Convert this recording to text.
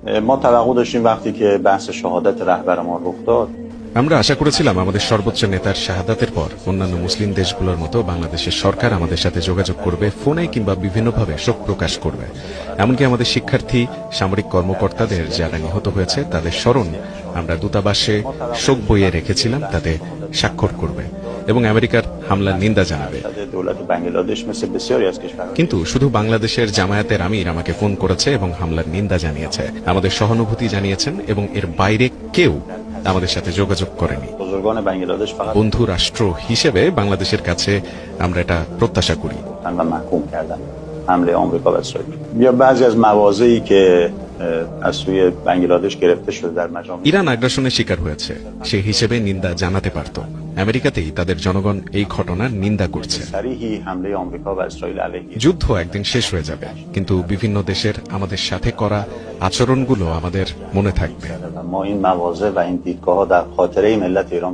ما توقع داشتیم وقتی که بحث شهادت رهبر ما رخ داد আমরা আশা করেছিলাম আমাদের সর্বোচ্চ নেতার শাহাদাতের পর অন্যান্য মুসলিম দেশগুলোর মতো বাংলাদেশের সরকার আমাদের সাথে যোগাযোগ করবে, ফোনে কিংবা বিভিন্নভাবে শোক প্রকাশ করবে। এমনকি আমাদের শিক্ষার্থী, সামরিক কর্মকর্তাদের যারা নিহত হয়েছে তাদের স্মরণ আমরা দূতাবাসে শোক বইয়ে রেখেছিলাম, তাতে স্বাক্ষর করবে এবং আমেরিকার হামলার নিন্দা জানাবে। دولت بنگلادش مثل بسیاری از کشورها কিন্তু শুধু বাংলাদেশের জামায়াতের আমির আমাকে ফোন করেছে এবং হামলার নিন্দা জানিয়েছে, আমাদের সহানুভূতি জানিয়েছেন এবং এর বাইরে কেউ আমাদের সাথে যোগাযোগ করেনি। بزرگان بنگلادش فقط বন্ধু রাষ্ট্র হিসেবে বাংলাদেশের কাছে আমরা এটা প্রত্যাশা کری و محکوم کردن حمله آمریکا و اسرائیل یا بعضی از مواضعی که از سوی بنگلادش گرفته شده در مجامع ইরান আগ্রাসনের শিকার হয়েছে, সেই হিসেবে নিন্দা জানাতে পারত। আমেরিকাতেই তাদের জনগণ এই ঘটনার নিন্দা করছে। صریحی حمله آمریکا و اسرائیل علیه যুদ্ধ একদিন শেষ হয়ে যাবে, কিন্তু বিভিন্ন দেশের আমাদের সাথে করা আচরণগুলো আমাদের মনে থাকবে। و ما این مواضع و این دیدگاه ها در خاطره ملت ایران